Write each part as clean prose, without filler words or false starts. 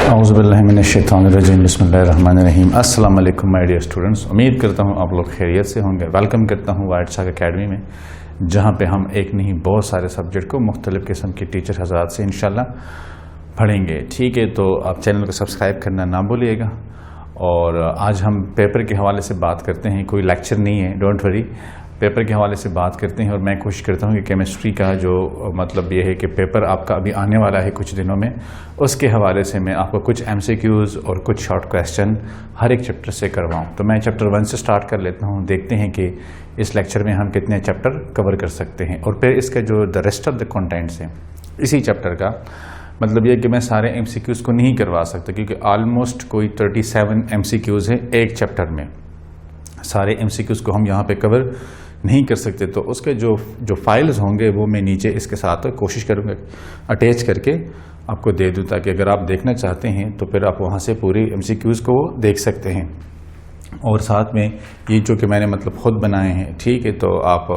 औज़ुबिल्लाहिमिनश्शैतानिर्रजीम बिस्मिल्लाहिर्रहमानिर्रहीम। अस्सलाम वालेकुम माय डियर स्टूडेंट्स, उम्मीद करता हूँ आप लोग खैरियत से होंगे। वेलकम करता हूँ वाइट शाक अकेडमी में, जहाँ पे हम एक नहीं बहुत सारे सब्जेक्ट को मुख्तलिफ़ किस्म के टीचर हज़रात से इंशाल्लाह पढ़ेंगे। ठीक है, तो आप चैनल को सब्सक्राइब करना ना भूलिएगा। और आज हम पेपर के हवाले से बात करते हैं। कोई लेक्चर नहीं है, डोंट वरी, पेपर के हवाले से बात करते हैं। और मैं कोशिश करता हूँ कि केमिस्ट्री का जो मतलब ये है कि पेपर आपका अभी आने वाला है कुछ दिनों में, उसके हवाले से मैं आपको कुछ MCQs और कुछ शॉर्ट क्वेश्चन हर एक चैप्टर से करवाऊँ। तो मैं चैप्टर 1 से स्टार्ट कर लेता हूँ, देखते हैं कि इस लेक्चर में हम कितने चैप्टर कवर कर सकते हैं। और फिर इसका जो the rest of the contents हैं इसी चैप्टर का, मतलब ये कि मैं सारे MCQs को नहीं करवा सकता, क्योंकि ऑलमोस्ट कोई 37 MCQs हैं एक चैप्टर में। सारे MCQs को हम यहाँ पे कवर नहीं कर सकते। तो उसके जो फाइल्स होंगे वो मैं नीचे इसके साथ कोशिश करूँगा अटैच करके आपको दे दूँ, ताकि अगर आप देखना चाहते हैं तो फिर आप वहाँ से पूरी MCQs को देख सकते हैं। और साथ में ये जो कि मैंने मतलब ख़ुद बनाए हैं, ठीक है, तो आप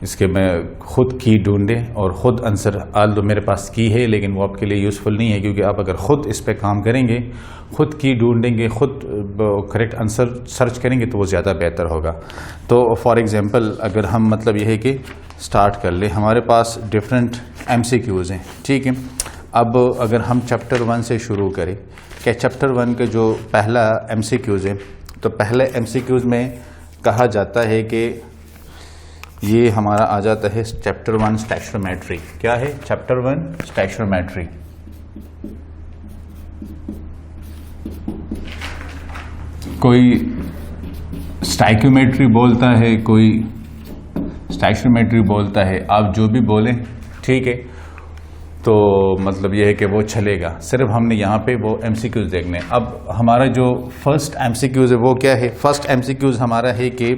इसके मैं ख़ुद की ढूंढें और ख़ुद आंसर, आल तो मेरे पास की है लेकिन वो आपके लिए यूज़फुल नहीं है, क्योंकि आप अगर ख़ुद इस पे काम करेंगे, ख़ुद की ढूंढेंगे, ख़ुद करेक्ट आंसर सर्च करेंगे तो वो ज़्यादा बेहतर होगा। तो फॉर एग्ज़ाम्पल अगर हम मतलब ये है कि स्टार्ट कर ले, हमारे पास डिफरेंट MCQs हैं, ठीक है। अब अगर हम चैप्टर 1 से शुरू करें, क्या चैप्टर 1 का जो पहला MCQs है, तो पहले MCQs में कहा जाता है कि ये हमारा आ जाता है चैप्टर 1 स्टैक्योमेट्री। क्या है चैप्टर 1 स्टैक्योमेट्री? कोई स्टैक्योमेट्री बोलता है, कोई स्टैक्योमेट्री बोलता है, आप जो भी बोलें, ठीक है। तो मतलब ये है कि वो चलेगा, सिर्फ हमने यहाँ पे वो MCQs देखने। अब हमारा जो फर्स्ट MCQs है वो क्या है? फर्स्ट MCQs हमारा है कि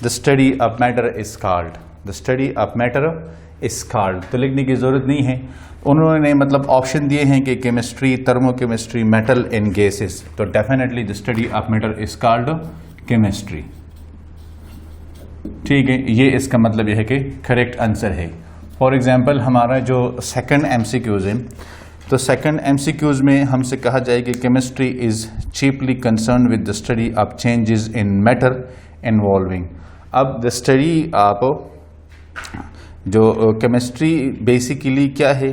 the study of matter is called, the study of matter is called. तो लिखने की ज़रूरत नहीं है, उन्होंने मतलब ऑप्शन दिए हैं कि chemistry, thermochemistry, metal and gases. तो definitely the study of matter is called chemistry, ठीक है। ये इसका मतलब यह है कि करेक्ट आंसर है। फॉर एग्जाम्पल हमारा जो सेकंड MCQs है, तो सेकंड MCQs में हमसे कहा जाए कि chemistry is cheaply concern with the study of changes in matter involving. अब द स्टडी आप जो केमिस्ट्री बेसिकली क्या है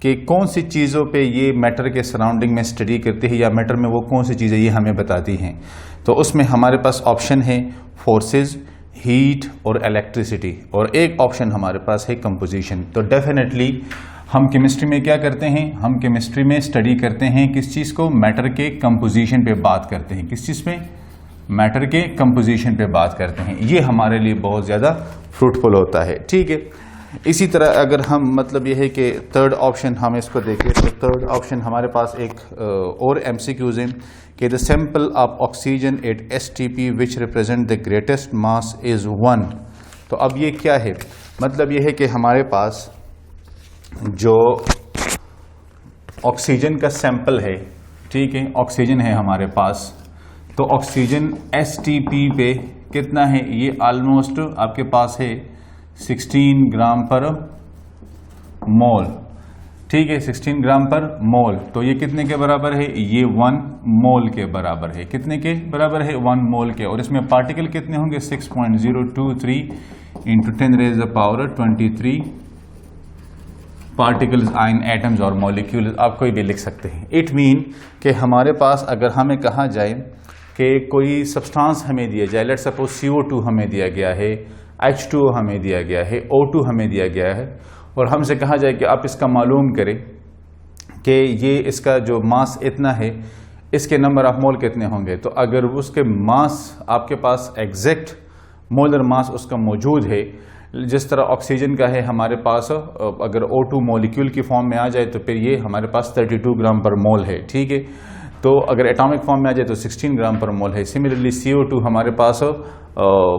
कि कौन सी चीज़ों पे ये मैटर के सराउंडिंग में स्टडी करती है, या मैटर में वो कौन सी चीज़ें ये हमें बताती हैं। तो उसमें हमारे पास ऑप्शन है फोर्सेस, हीट और इलेक्ट्रिसिटी, और एक ऑप्शन हमारे पास है कंपोजिशन। तो डेफिनेटली हम केमिस्ट्री में क्या करते हैं? हम केमिस्ट्री में स्टडी करते हैं किस चीज़ को? मैटर के कंपोजिशन पे बात करते हैं। किस चीज़ पे? मैटर के कंपोजिशन पे बात करते हैं। ये हमारे लिए बहुत ज़्यादा फ्रूटफुल होता है, ठीक है। इसी तरह अगर हम मतलब ये है कि थर्ड ऑप्शन हम इसको देखें, तो थर्ड ऑप्शन हमारे पास एक और MCQs है कि the sample of oxygen at STP which represent the greatest mass is 1। तो अब ये क्या है? मतलब ये है कि हमारे पास जो ऑक्सीजन का सैंपल है, ठीक है, ऑक्सीजन है हमारे पास, तो ऑक्सीजन STP पे कितना है? ये ऑलमोस्ट आपके पास है 16 ग्राम पर मोल, ठीक है, 16 ग्राम पर मोल। तो ये कितने के बराबर है? ये 1 मोल के बराबर है। कितने के बराबर है? 1 मोल के। और इसमें पार्टिकल कितने होंगे? 6.023 into 10 raise the power 23 particles ion atoms और मॉलिक्यूल्स, आप कोई भी लिख सकते हैं। इट मीन कि हमारे पास अगर हमें कहा जाए कि कोई सब्सटेंस हमें दिया जाए, लेट्स सपोज CO2 हमें दिया गया है, H2O हमें दिया गया है, O2 हमें दिया गया है, और हमसे कहा जाए कि आप इसका मालूम करें कि ये इसका जो मास इतना है, इसके नंबर ऑफ मोल कितने होंगे। तो अगर उसके मास आपके पास एग्जैक्ट मोलर मास उसका मौजूद है, जिस तरह ऑक्सीजन का है हमारे पास, अगर O2 मॉलिक्यूल की फॉर्म में आ जाए तो फिर ये हमारे पास 32 ग्राम पर मोल है, ठीक है। तो अगर एटॉमिक फॉर्म में आ जाए तो 16 ग्राम पर मोल है। सिमिलरली CO2 हमारे पास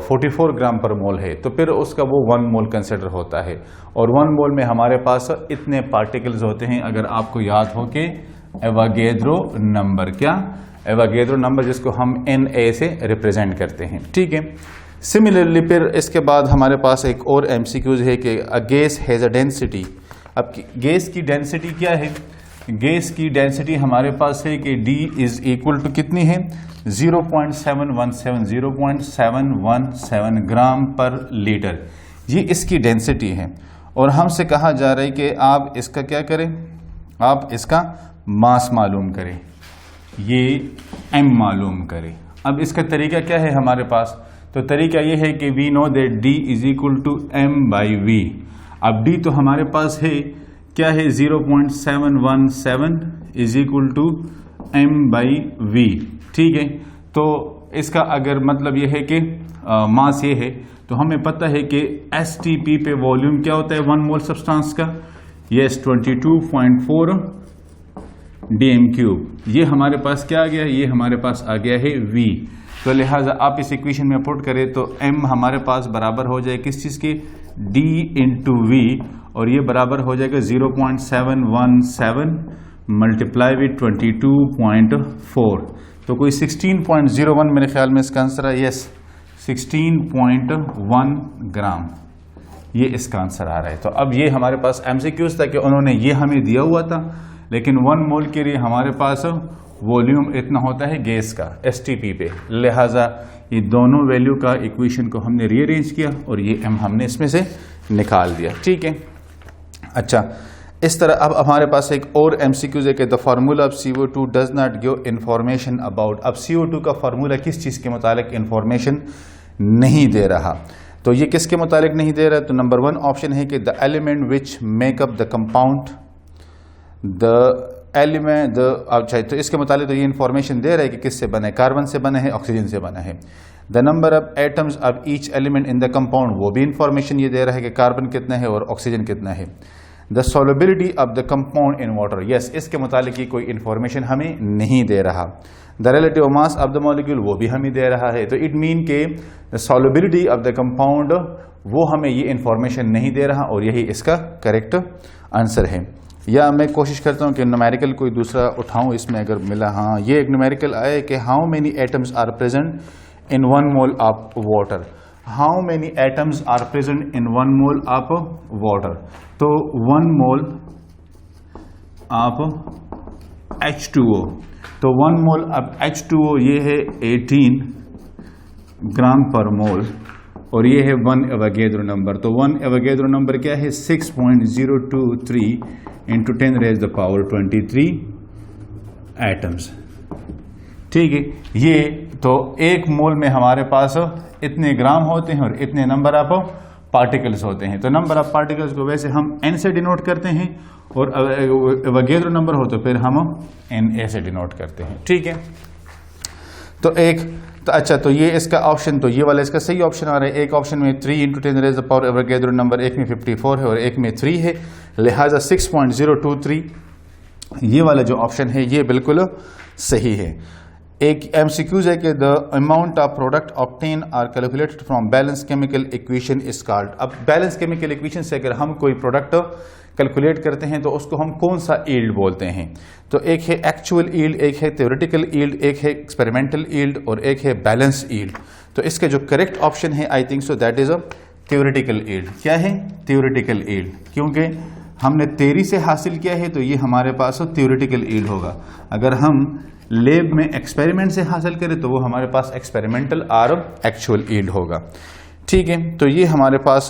44 ग्राम पर मोल है, तो फिर उसका वो 1 मोल कंसिडर होता है। और 1 मोल में हमारे पास इतने पार्टिकल्स होते हैं, अगर आपको याद हो कि एवोगैड्रो नंबर, क्या एवोगैड्रो नंबर, जिसको हम Na से रिप्रेजेंट करते हैं, ठीक है। सिमिलरली फिर इसके बाद हमारे पास एक और MCQs है कि a gas has a density. अब गैस की डेंसिटी क्या है? गैस की डेंसिटी हमारे पास है कि D इज इक्वल टू कितनी है 0.717 ग्राम पर लीटर, ये इसकी डेंसिटी है। और हमसे कहा जा रहा है कि आप इसका क्या करें, आप इसका मास मालूम करें, ये m मालूम करें। अब इसका तरीका क्या है हमारे पास, तो तरीका ये है कि we know that D is equal to m/v। अब D तो हमारे पास है क्या है 0.717 इज इक्वल टू m/v, ठीक है। तो इसका अगर मतलब ये है कि मास ये है, तो हमें पता है कि STP पे वॉल्यूम क्या होता है 1 मोल सब्सटेंस का, यस 22.4 dm³। ये हमारे पास क्या आ गया, ये हमारे पास आ गया है V। तो लिहाजा आप इस इक्वेशन में पुट करें तो m हमारे पास बराबर हो जाए किस चीज़ के, D इंटू V, और ये बराबर हो जाएगा 0.717 मल्टीप्लाई विद 22.4, तो कोई 16.01 मेरे ख्याल में इसका आंसर है, यस 16.1 ग्राम, ये इसका आंसर आ रहा है। तो अब ये हमारे पास MCQs था कि उन्होंने ये हमें दिया हुआ था, लेकिन 1 मोल के लिए हमारे पास वॉल्यूम इतना होता है गैस का STP पे, लिहाजा ये दोनों वैल्यू का इक्वेशन को हमने रीअरेंज किया और ये m हमने इसमें से निकाल दिया, ठीक है। अच्छा, इस तरह अब हमारे पास एक और MCQs है कि the formula of CO2 does not give information about. अब CO2 का फार्मूला किस चीज़ के मुतालिक इंफॉर्मेशन नहीं दे रहा, तो ये किसके मुतालिक नहीं दे रहा, तो नंबर 1 ऑप्शन है कि the element which make up the compound, the element the, अच्छा तो इसके मुतालिक तो ये इंफॉर्मेशन दे रहा है कि किससे बना है, कार्बन से बना है, ऑक्सीजन से बना है। The number of atoms of each element in the compound, वो भी इंफॉर्मेशन ये दे रहा है कि कार्बन कितना है और ऑक्सीजन कितना है। The solubility of the compound in water, yes इसके मुतालिक ये कोई इंफॉर्मेशन हमें नहीं दे रहा। The relative mass of the molecule, वो भी हमें दे रहा है। तो इट मीन के सॉल्युबिलिटी ऑफ द कंपाउंड वो हमें ये इंफॉर्मेशन नहीं दे रहा, और यही इसका करेक्ट आंसर है। या मैं कोशिश करता हूँ कि न्यूमेरिकल कोई दूसरा उठाऊँ इसमें, अगर मिला, हाँ ये एक न्यूमेरिकल आया कि how many atoms are present in 1 mole of water, how many atoms are present in 1 mole of water. तो 1 मोल ऑफ H2O, तो 1 मोल ऑफ H2O ये है 18 ग्राम पर मोल, और ये है 1 एवोगैड्रो नंबर। तो 1 एवोगैड्रो नंबर क्या है 6.023 इंटू 10⁻23 एटम्स, ठीक है। ये तो 1 मोल में हमारे पास इतने ग्राम होते हैं और इतने नंबर ऑफ पार्टिकल्स होते हैं। तो नंबर ऑफ पार्टिकल्स को वैसे हम n से डिनोट करते हैं, और एवोगैड्रो नंबर हो तो फिर हम Na से डिनोट करते हैं, ठीक है। तो अच्छा, तो ये इसका ऑप्शन, तो ये वाला इसका सही ऑप्शन आ रहा है। एक ऑप्शन में 3 इंटू 10⁻⁴ एवोगैड्रो नंबर, एक में 54 है और एक में 3 है, लिहाजा 6.023 ये वाला जो ऑप्शन है ये बिल्कुल सही है। एक MCQs है कि the amount of product obtain are calculated from balance chemical equation is called. अब बैलेंस केमिकल इक्वेशन से अगर हम कोई प्रोडक्ट कैलकुलेट करते हैं तो उसको हम कौन सा ईल्ड बोलते हैं, तो एक है एक्चुअल ईल्ड, एक है थ्योरेटिकल ईल्ड, एक है एक्सपेरिमेंटल ईल्ड और एक है बैलेंस ईल्ड। तो इसका जो करेक्ट ऑप्शन है I think so that is a theoretical yield. क्या है थ्योरेटिकल ईल्ड, क्योंकि हमने थियरी से हासिल किया है तो ये हमारे पास थ्योरेटिकल ईल्ड होगा। अगर हम लैब में एक्सपेरिमेंट से हासिल करें तो वो हमारे पास एक्सपेरिमेंटल और एक्चुअल ईल्ड होगा, ठीक है। तो ये हमारे पास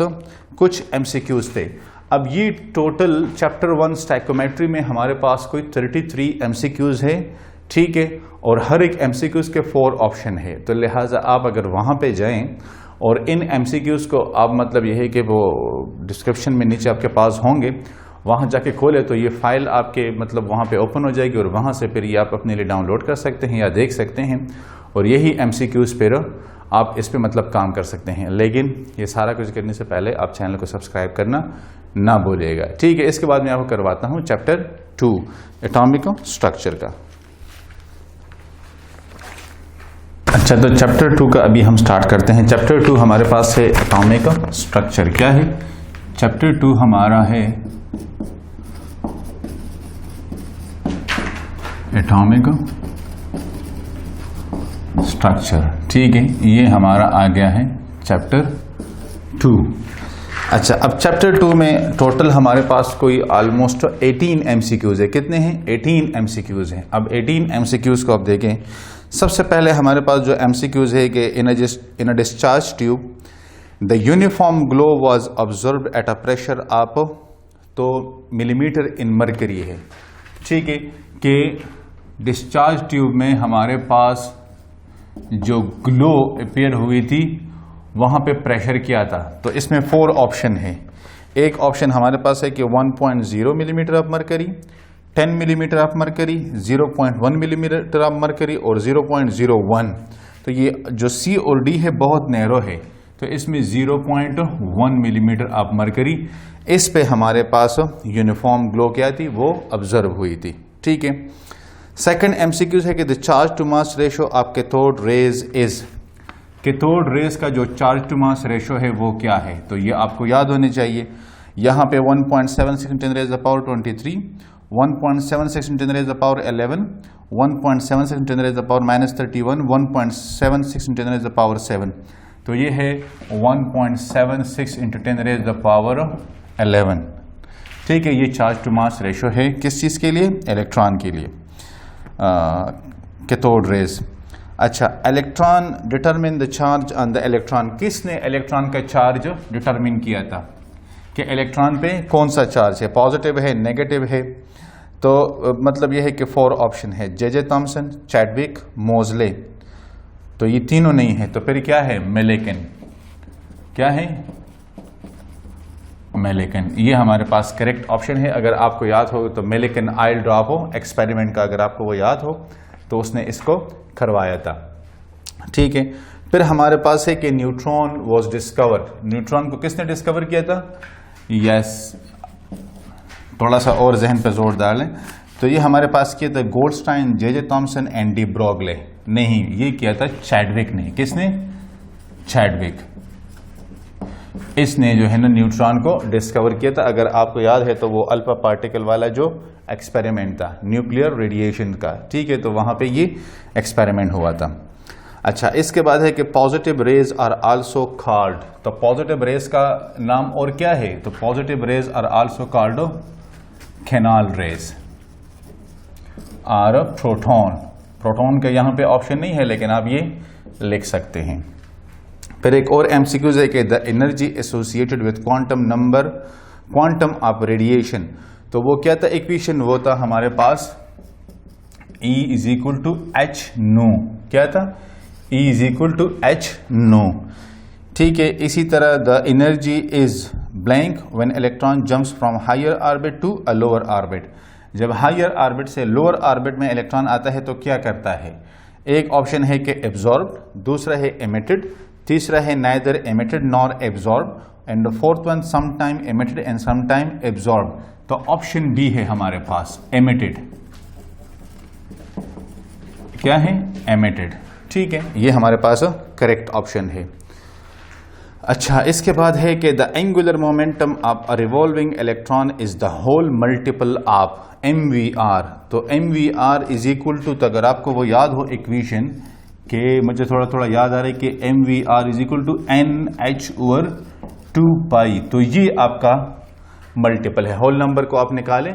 कुछ MCQs थे। अब ये टोटल चैप्टर 1 स्टैइकोमेट्री में हमारे पास कोई 33 MCQs है, ठीक है, और हर एक MCQs के 4 ऑप्शन है। तो लिहाजा आप अगर वहाँ पे जाएं और इन MCQs को आप मतलब ये है कि वो डिस्क्रिप्शन में नीचे आपके पास होंगे, वहाँ जाके खोले तो ये फाइल आपके मतलब वहाँ पे ओपन हो जाएगी और वहाँ से फिर ये आप अपने लिए डाउनलोड कर सकते हैं या देख सकते हैं, और यही MCQs पर आप इस पे मतलब काम कर सकते हैं। लेकिन ये सारा कुछ करने से पहले आप चैनल को सब्सक्राइब करना ना भूलिएगा, ठीक है। इसके बाद मैं आपको करवाता हूँ चैप्टर 2 एटॉमिक स्ट्रक्चर का। अच्छा, तो चैप्टर 2 का अभी हम स्टार्ट करते हैं। चैप्टर 2 हमारे पास है एटॉमिक स्ट्रक्चर। क्या है चैप्टर 2 हमारा है एटॉमिक स्ट्रक्चर, ठीक है। ये हमारा आ गया है चैप्टर 2। अच्छा, अब चैप्टर 2 में टोटल हमारे पास कोई ऑलमोस्ट 18 MCQs है। कितने हैं? 18 MCQs हैं। अब 18 MCQs को आप देखें, सबसे पहले हमारे पास जो MCQs है कि in a discharge tube the uniform glow was observed at a pressure of, तो मिलीमीटर इन मरकरी है, ठीक है, कि डिस्चार्ज ट्यूब में हमारे पास जो ग्लो अपीयर हुई थी वहां पे प्रेशर क्या था। तो इसमें 4 ऑप्शन है। एक ऑप्शन हमारे पास है कि 1.0 millimetre of mercury, 10 millimetre of mercury, 0.1 millimetre of mercury और 0.01। तो ये जो C और D है बहुत नैरो है, तो इसमें 0.1 मिलीमीटर ऑफ मरकरी, इस पे हमारे पास यूनिफॉर्म ग्लो क्या थी, वो ऑब्जर्व हुई थी, ठीक है। सेकंड MCQ है कि the charge to mass ratio of cathode rays is, cathode rays का जो चार्ज टू मास रेशो है वो क्या है, तो ये आपको याद होनी चाहिए। यहाँ पे 1.76 × 10⁻23, 1.76 × 10⁻11, 1.76 × 10⁻31, 1.76 × 10⁻7, तो ये है 1.76 × 10⁻11, ठीक है। ये चार्ज टू मास रेशो है किस चीज़ के लिए? इलेक्ट्रॉन के लिए, कैथोड रेज। अच्छा, electron determine the charge on the electron, किसने इलेक्ट्रॉन का चार्ज डिटरमिन किया था कि इलेक्ट्रॉन पे कौन सा चार्ज है, पॉजिटिव है, नेगेटिव है। तो मतलब यह है कि 4 ऑप्शन है, जे थॉमसन, चैडविक, मोजले। तो ये तीनों नहीं है, तो फिर क्या है? मिलेकिन। क्या है? मिलेकिन। ये हमारे पास करेक्ट ऑप्शन है। अगर आपको याद हो तो मिलेकिन आयल ड्रॉप हो एक्सपेरिमेंट का, अगर आपको वो याद हो तो उसने इसको करवाया था, ठीक है। फिर हमारे पास है कि न्यूट्रॉन वाज डिस्कवर, न्यूट्रॉन को किसने डिस्कवर किया था? यस, थोड़ा सा और जहन पे जोर डालें, तो ये हमारे पास किया था Goldstein, J Thomson and de Broglie. नहीं, ये किया था चैडविक ने। किसने? चैडविक। इसने जो है ना न्यूट्रॉन को डिस्कवर किया था। अगर आपको याद है तो वो अल्फा पार्टिकल वाला जो एक्सपेरिमेंट था न्यूक्लियर रेडिएशन का, ठीक है, तो वहां पे ये एक्सपेरिमेंट हुआ था। अच्छा, इसके बाद है कि positive rays are also called, तो पॉजिटिव रेज का नाम और क्या है? तो positive rays are also called canal rays और प्रोटॉन। प्रोटॉन का यहां पे ऑप्शन नहीं है, लेकिन आप ये लिख सकते हैं। फिर एक और MCQ है कि the energy associated with quantum number, quantum of radiation, तो वो क्या था? इक्वेशन वो था हमारे पास E = h नो। क्या था? E = h नो, ठीक है। इसी तरह the energy is blank when electron jumps from higher orbit to a lower orbit, जब हायर ऑर्बिट से लोअर ऑर्बिट में इलेक्ट्रॉन आता है तो क्या करता है? एक ऑप्शन है कि एब्जॉर्ब, दूसरा है एमिटेड, तीसरा है neither emitted nor absorb, and the fourth one some time emitted and some time absorb. तो ऑप्शन बी है हमारे पास, एमिटेड। क्या है? एमिटेड, ठीक है, ये हमारे पास करेक्ट ऑप्शन है। अच्छा, इसके बाद है कि the angular momentum of a revolving electron is the whole multiple of MVR। तो MVR = तो अगर आपको वो याद हो इक्वेशन के, मुझे थोड़ा थोड़ा याद आ रहा है कि MVR = NH/2π, तो ये आपका मल्टीपल है। होल नंबर को आप निकालें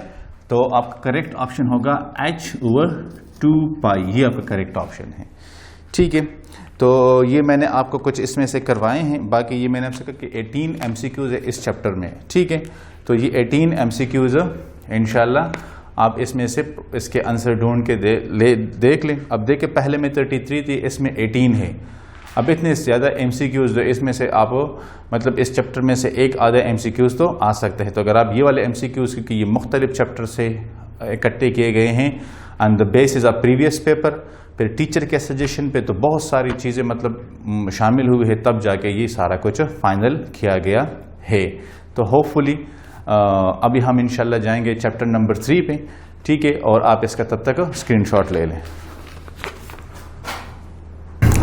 तो आपका करेक्ट ऑप्शन होगा H/2π, ये आपका करेक्ट ऑप्शन है, ठीक है। तो ये मैंने आपको कुछ इसमें से करवाए हैं, बाकी ये मैंने आपसे कहा कि 18 MCQs है इस चैप्टर में, ठीक है। तो ये 18 MCQs इंशाल्लाह आप इसमें से इसके आंसर ढूंढ के देख लें। अब देखिए, पहले में 33 थी, इसमें 18 है। अब इतने ज़्यादा MCQs जो इसमें से आप मतलब इस चैप्टर में से एक आधा MCQs तो आ सकते हैं। तो अगर आप ये वाले MCQs, क्योंकि ये मुख्तलिफ चैप्टर से इकट्ठे किए गए हैं on the basis of previous paper, फिर टीचर के सजेशन पे, तो बहुत सारी चीज़ें मतलब शामिल हुई है, तब जाके ये सारा कुछ फाइनल किया गया है। तो होपफुली अभी हम इंशाल्लाह जाएंगे चैप्टर नंबर 3 पे, ठीक है, और आप इसका तब तक स्क्रीनशॉट ले लें।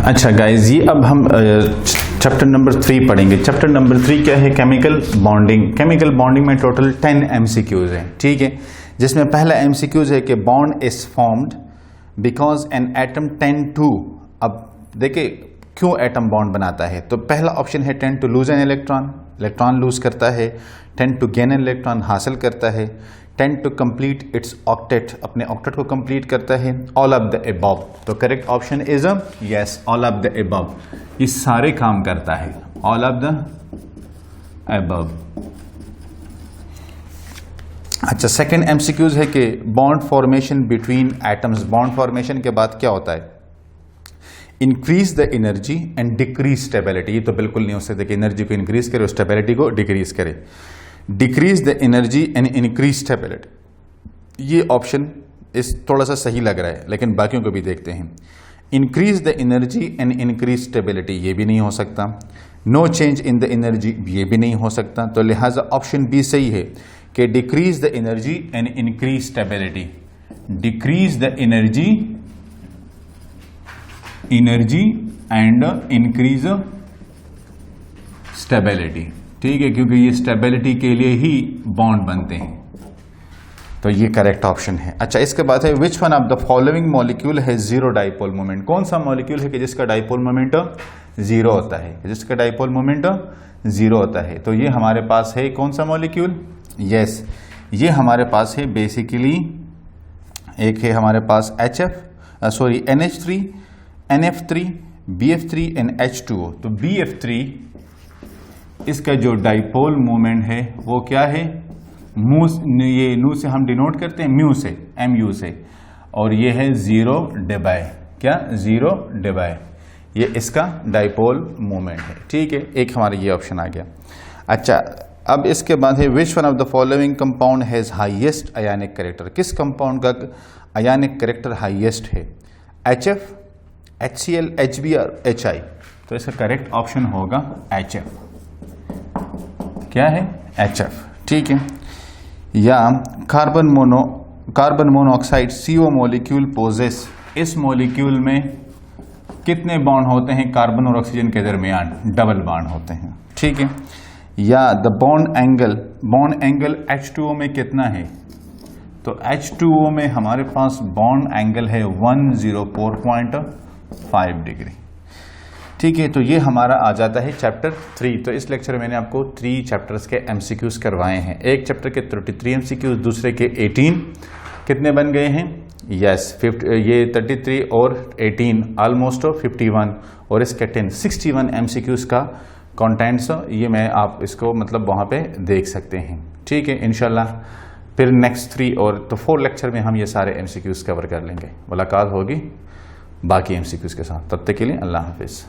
अच्छा गाइज, ये अब हम चैप्टर नंबर 3 पढ़ेंगे। चैप्टर नंबर 3 क्या है? Chemical bonding. केमिकल बॉन्डिंग में टोटल 10 MCQs हैं, ठीक है, जिसमें पहला MCQs है कि bond is formed because an atom tend to. अब देखिए क्यों एटम बॉन्ड बनाता है, तो पहला ऑप्शन है tend to lose an electron, electron lose करता है, tend to gain an electron हासिल करता है, tend to complete its octet अपने ऑक्टेट को कंप्लीट करता है, ऑल ऑफ द अबव। तो correct option is yes, all of the above. ये सारे काम करता है, ऑल ऑफ द अबव। अच्छा, सेकेंड एमसीक्यूज है कि bond formation between atoms, bond formation के बाद क्या होता है? Increase the energy and decrease stability. ये तो बिल्कुल नहीं हो सकता कि एनर्जी को इंक्रीज करे और स्टेबिलिटी को डिक्रीज करे। Decrease the energy and increase stability, ये ऑप्शन इस थोड़ा सा सही लग रहा है, लेकिन बाकियों को भी देखते हैं। Increase the energy and increase stability, ये भी नहीं हो सकता। No change in the energy, ये भी नहीं हो सकता। तो लिहाजा ऑप्शन बी सही है कि decrease the energy and increase stability. Decrease the energy and increase stability, ठीक है, क्योंकि ये स्टेबिलिटी के लिए ही बॉन्ड बनते हैं। तो ये करेक्ट ऑप्शन है। अच्छा, इसके बाद है which one of the following molecule है जीरो डाइपोल मोमेंट। कौन सा मॉलिक्यूल है कि जिसका डाइपोल मोमेंट जीरो होता है, जिसका डाइपोल मोमेंट जीरो होता है? तो ये हमारे पास है कौन सा मॉलिक्यूल? यस, ये हमारे पास है बेसिकली, एक है हमारे पास NH3, NF3, BF3 and H2O। तो BF3 इसका जो डाइपोल मोमेंट है वो क्या है? ये नू से हम डिनोट करते हैं म्यू से, MU से, और ये है जीरो डिबाई। क्या? जीरो डिबाई, ये इसका डाइपोल मोमेंट है, ठीक है। एक हमारा ये ऑप्शन आ गया। अच्छा, अब इसके बाद है which one of the following compound has highest ionic character. किस कंपाउंड का आयनिक कैरेक्टर हाईएस्ट है? HF, HCl, HB और HI। तो इसका करेक्ट ऑप्शन होगा HF। क्या है? HF, ठीक है। या carbon monoxide CO molecule possess, इस मॉलिक्यूल में कितने बॉन्ड होते हैं कार्बन और ऑक्सीजन के दरमियान? डबल बॉन्ड होते हैं, ठीक है। या द बॉन्ड एंगल H2O में कितना है? तो H2O में हमारे पास बॉन्ड एंगल है 104.5 डिग्री, ठीक है। तो ये हमारा आ जाता है चैप्टर 3। तो इस लेक्चर में मैंने आपको 3 चैप्टर्स के एमसीक्यूज करवाए हैं। एक चैप्टर के 33 एमसीक्यूज, दूसरे के 18 कितने बन गए हैं? यस, ये 33 और 18 ऑलमोस्ट 51, और इसके 61 एमसीक्यूज का कंटेंट्स ये मैं आप इसको मतलब वहाँ पे देख सकते हैं, ठीक है। इंशाल्लाह फिर नेक्स्ट 3 और तो 4 लेक्चर में हम ये सारे एमसीक्यूज कवर कर लेंगे। मुलाकात होगी बाकी एमसीक्यूज के साथ, तब तक के लिए अल्लाह हाफिज़।